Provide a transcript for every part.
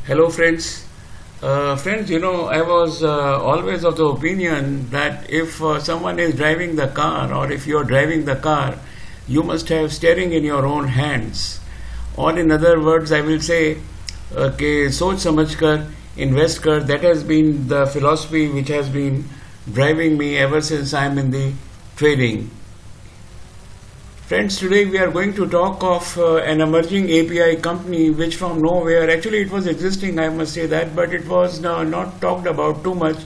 Hello, friends. Friends, I was always of the opinion that if someone is driving the car or if you're driving the car, you must have steering in your own hands. Or, in other words, I will say, सोच समझकर invest कर. That has been the philosophy which has been driving me ever since I am in the trading. Friends, today we are going to talk of an emerging API company which from nowhere, actually it was existing, I must say that, but it was not talked about too much.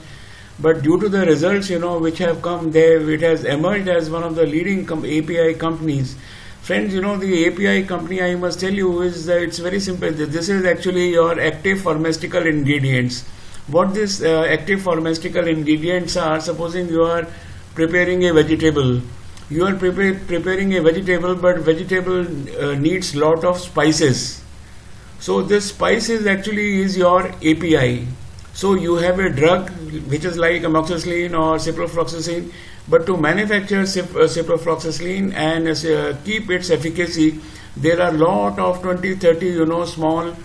But due to the results, which have come there, it has emerged as one of the leading API companies. Friends, the API company, I must tell you, it's very simple. This is actually your active pharmaceutical ingredients. What these active pharmaceutical ingredients are, supposing you are preparing a vegetable. You are preparing a vegetable, but vegetable needs lot of spices. So this spices actually is your API. So you have a drug which is like amoxicillin or ciprofloxacin, but to manufacture ciprofloxacin and keep its efficacy, there are lot of 20-30 small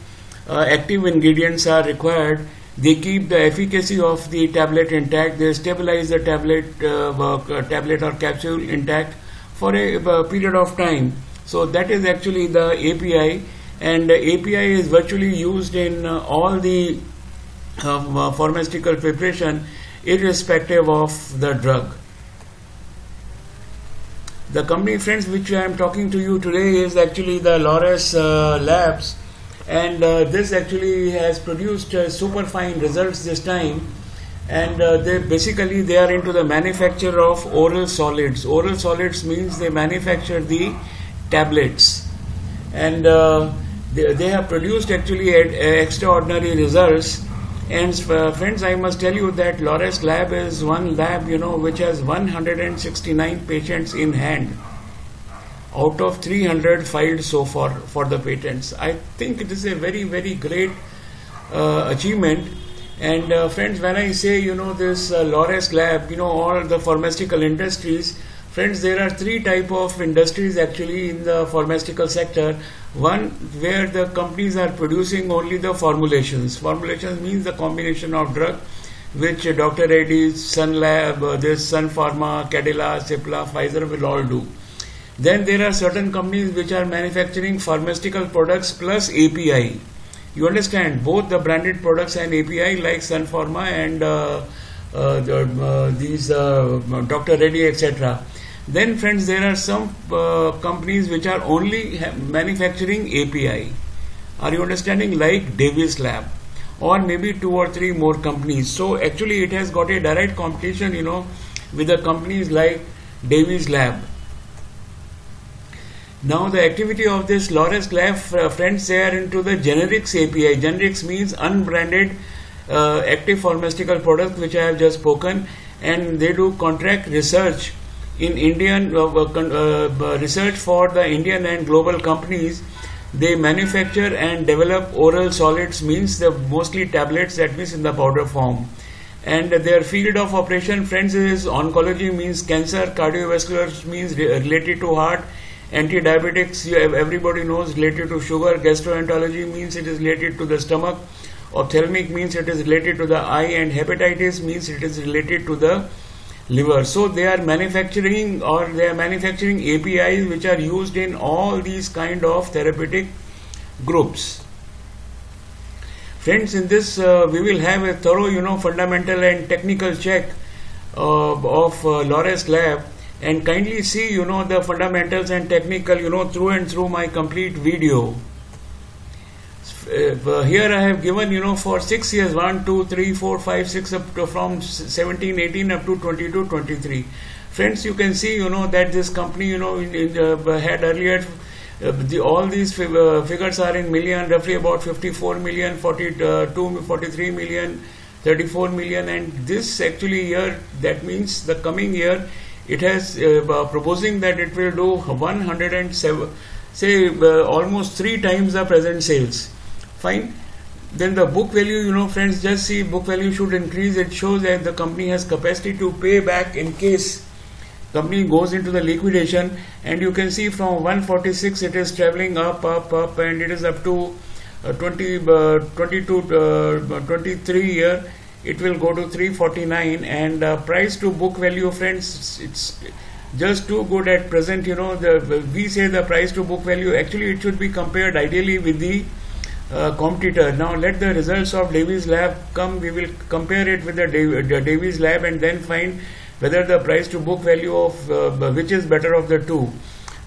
active ingredients are required. They keep the efficacy of the tablet intact. They stabilize the tablet or capsule intact for a period of time. So that is actually the API, and API is virtually used in all the pharmaceutical preparation, irrespective of the drug. The company, friends, which I am talking to you today is actually the Laurus Labs. And this actually has produced super fine results this time, and they are into the manufacture of oral solids. Oral solids means they manufacture the tablets, and they have produced actually extraordinary results. And friends, I must tell you that Laurus Lab is one lab which has 169 patents in hand out of 300 filed so far for the patents. I think it is a very, very great achievement. And friends, when I say, this Laurus Lab, all the pharmaceutical industries, friends, there are three type of industries actually in the pharmaceutical sector. One, where the companies are producing only the formulations. Formulations means the combination of drug, which Dr. Reddy's, Sun Lab, Sun Pharma, Cadila, Cipla, Pfizer will all do. Then there are certain companies which are manufacturing pharmaceutical products plus API. You understand, both the branded products and API like Sun Pharma and these Dr. Reddy, etc. Then, friends, there are some companies which are only manufacturing API. Are you understanding? Like Davis Lab, or maybe 2 or 3 more companies. So actually, it has got a direct competition, with the companies like Davis Lab. Now the activity of this Laurus Lab, friends, they are into the generics API. Generics means unbranded active pharmaceutical products, which I have just spoken, and they do contract research in Indian research for the Indian and global companies. They manufacture and develop oral solids, means the mostly tablets, that means in the powder form. And their field of operation, friends, is oncology, means cancer, cardiovascular means related to heart, anti-diabetics, everybody knows, related to sugar, gastroenterology means it is related to the stomach, ophthalmic means it is related to the eye, and hepatitis means it is related to the liver. So they are manufacturing APIs which are used in all these kind of therapeutic groups. Friends, in this we will have a thorough fundamental and technical check of Laurus Lab. And kindly see, the fundamentals and technical, through and through my complete video. Here I have given, for 6 years, 1, 2, 3, 4, 5, 6, up to from 17, 18 up to 22, 23. Friends, you can see, that this company, had earlier, all these figures are in million, roughly about 54 million, 42, 43 million, 34 million, and this actually year, that means the coming year, it has proposing that it will do 107, almost 3 times the present sales. Fine. Then the book value, friends, just see, book value should increase. It shows that the company has capacity to pay back in case company goes into the liquidation. And you can see from 146 it is traveling up, and it is up to 23 year, it will go to 349, and price to book value, friends, it's just too good at present. We say the price to book value, actually it should be compared ideally with the competitor. Now let the results of Davies Lab come, we will compare it with the Davies Lab and then find whether the price to book value of which is better of the two.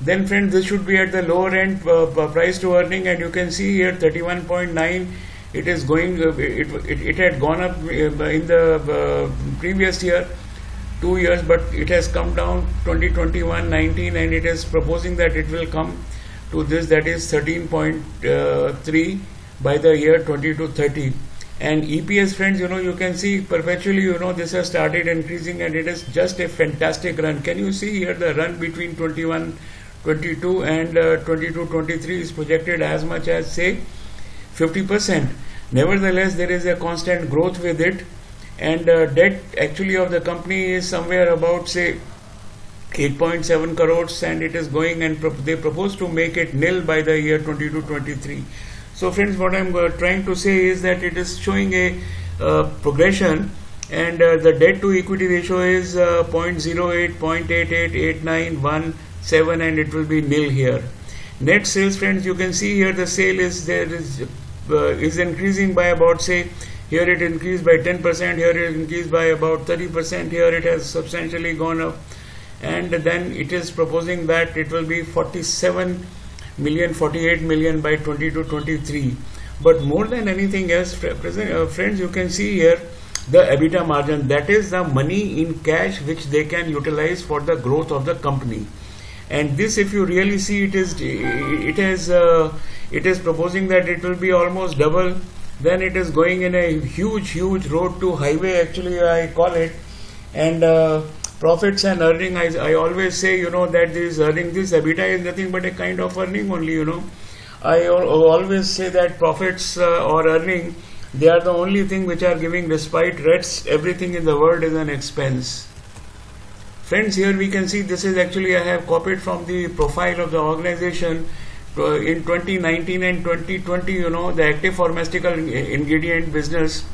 Then friends, this should be at the lower end price to earning, and you can see here 31.9. It is going, it had gone up in the previous year, 2 years, but it has come down 2021, 19, and it is proposing that it will come to this, that is 13.3 by the year 20 to 30. And EPS, friends, you can see perpetually, this has started increasing, and it is just a fantastic run. Can you see here the run between 21, 22 and 22, 23 is projected as much as, say, 50%. Nevertheless, there is a constant growth with it, and debt actually of the company is somewhere about, say, 8.7 crores, and it is going, and they propose to make it nil by the year 22-23. So friends, what I am trying to say is that it is showing a progression, and the debt to equity ratio is 0.08, 0.88, 0.89, 1.7, and it will be nil here. Net sales, friends, you can see here the sale is increasing by about, say, here it increased by 10%, here it increased by about 30%, here it has substantially gone up, and then it is proposing that it will be 47 million, 48 million by 22-23. But more than anything else, friends, you can see here the EBITDA margin, that is the money in cash which they can utilize for the growth of the company. And this, if you really see, it is proposing that it will be almost double. Then it is going in a huge road to highway, actually I call it. And profits and earning, I always say, that this earning, this EBITDA is nothing but a kind of earning only, I always say that profits or earning, they are the only thing which are giving, despite rest, everything in the world is an expense. Friends, here we can see, this is actually, I have copied from the profile of the organization. In 2019 and 2020, the active pharmaceutical ingredient business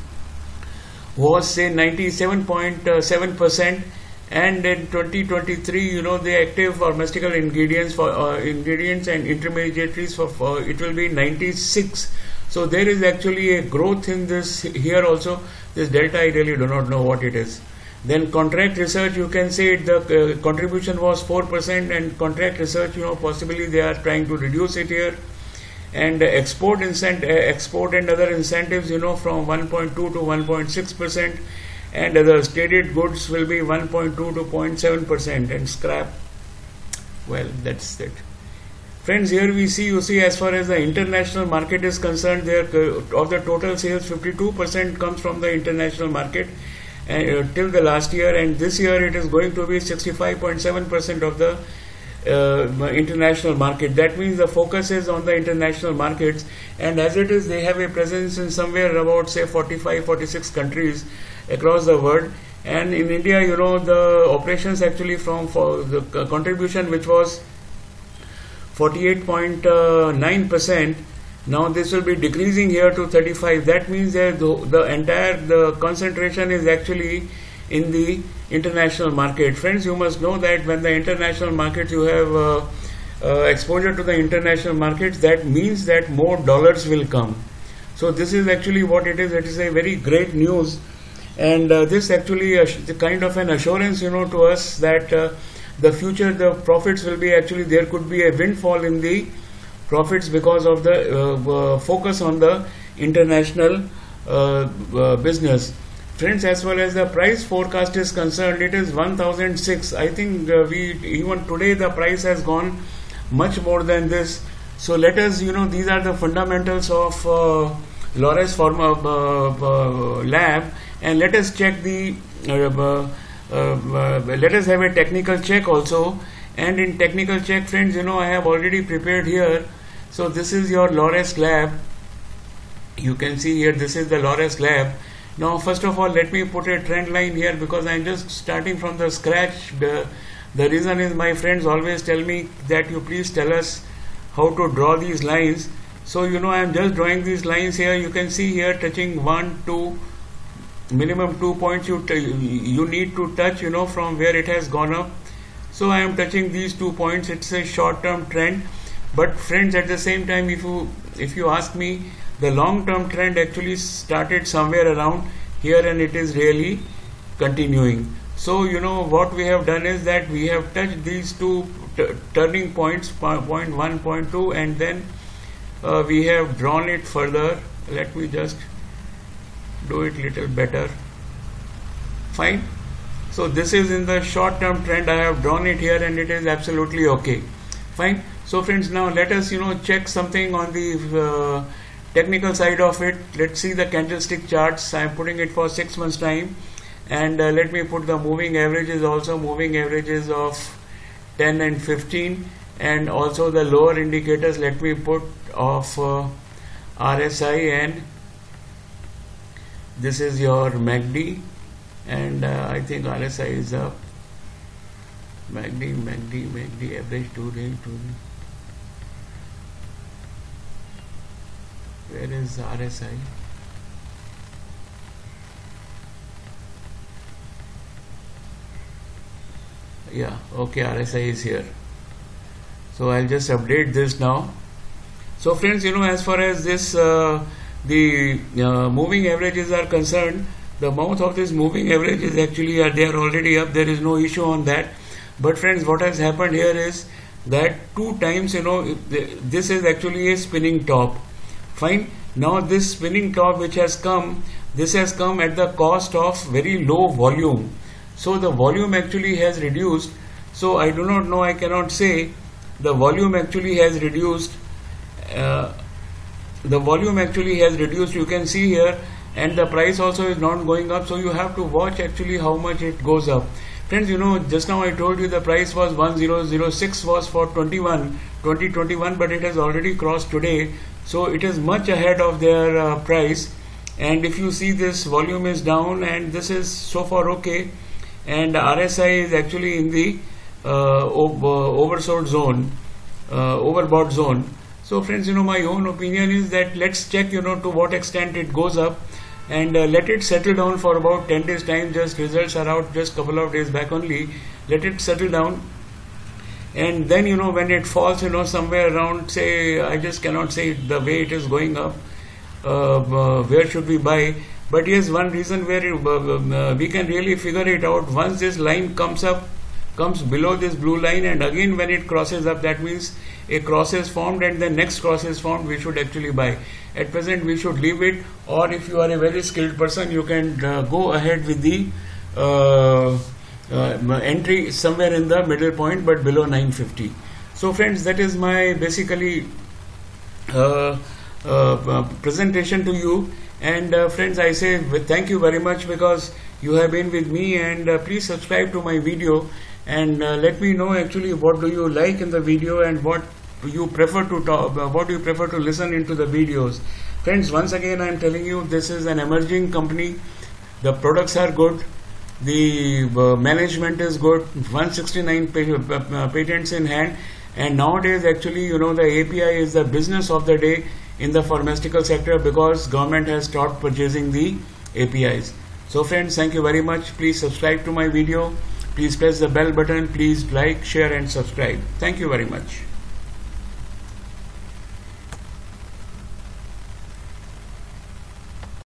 was, say, 97.7%, and in 2023, the active pharmaceutical ingredients for ingredients and intermediaries for it will be 96. So there is actually a growth in this here also. This delta, I really do not know what it is. Then contract research, you can say the contribution was 4%, and contract research, possibly they are trying to reduce it here. And export and other incentives, from 1.2 to 1.6%, and other traded goods will be 1.2 to 0.7%, and scrap, well, that's it. Friends, here you see as far as the international market is concerned, there of the total sales, 52% comes from the international market. Till the last year, and this year it is going to be 65.7% of the international market. That means the focus is on the international markets, and as it is, they have a presence in somewhere about, say, 45-46 countries across the world. And in India, the operations actually for the contribution, which was 48.9%, now this will be decreasing here to 35. That means that the entire concentration is actually in the international market. Friends, you must know that when the international market, you have exposure to the international markets, that means that more dollars will come. So this is actually what it is. It is a very great news, and this actually the kind of an assurance, to us that the future, the profits will be actually, there could be a windfall in the profits because of the focus on the international business. Friends, as well as the price forecast is concerned, it is 1006. I think even today the price has gone much more than this. So let us, these are the fundamentals of Laurus Pharma Lab, and let us check the let us have a technical check also. And in technical check, friends, I have already prepared here. So this is your Laurus Lab. You can see here, this is the Laurus Lab. Now, first of all, let me put a trend line here, because I am just starting from the scratch. The reason is, my friends always tell me that you please tell us how to draw these lines. So I am just drawing these lines here. You can see here touching 1, 2, minimum 2 points you need to touch from where it has gone up. So I am touching these 2 points. It's a short-term trend, but friends, at the same time, if you ask me, the long-term trend actually started somewhere around here and it is really continuing. So what we have done is that we have touched these two turning points, point 1, point 2, and then we have drawn it further. Let me just do it little better. Fine. So this is in the short term trend. I have drawn it here and it is absolutely okay. Fine. So friends, now let us check something on the technical side of it. Let's see the candlestick charts. I am putting it for 6 months time, and let me put the moving averages also, moving averages of 10 and 15, and also the lower indicators. Let me put of RSI, and this is your MACD, and I think RSI is up. MACD average 2 day. Where is RSI? Yeah, okay, RSI is here. So I'll just update this now. So friends, as far as this the moving averages are concerned, the mouth of this moving average is actually they are already up. There is no issue on that. But friends, what has happened here is that 2 times this is actually a spinning top. Fine. Now this spinning top which has come, this has come at the cost of very low volume. So the volume actually has reduced. So I do not know, I cannot say. The volume actually has reduced. The volume actually has reduced, you can see here, and the price also is not going up. So you have to watch actually how much it goes up. Friends, just now I told you the price was 1006 was for 2021, but it has already crossed today. So it is much ahead of their price. And if you see, this volume is down and this is so far okay. And RSI is actually in the oversold zone, overbought zone. So friends, my own opinion is that let's check to what extent it goes up, and let it settle down for about 10 days time. Just results are out just couple of days back only. Let it settle down, and then when it falls somewhere around, say, I just cannot say the way it is going up, where should we buy. But yes, one reason where we can really figure it out, once this line comes below this blue line, and again when it crosses up, that means a cross is formed and the next cross is formed, we should actually buy. At present we should leave it, or if you are a very skilled person, you can go ahead with the entry somewhere in the middle point, but below 950. So friends, that is my basically presentation to you. And friends, I say thank you very much because you have been with me, and please subscribe to my video, and let me know actually what do you like in the video and what you prefer to talk, what you prefer to listen into the videos. Friends, once again I am telling you, this is an emerging company. The products are good, the management is good, 169 patents in hand, and nowadays actually the API is the business of the day in the pharmaceutical sector, because government has stopped purchasing the APIs. So friends, thank you very much. Please subscribe to my video. Please press the bell button. Please like, share and subscribe. Thank you very much.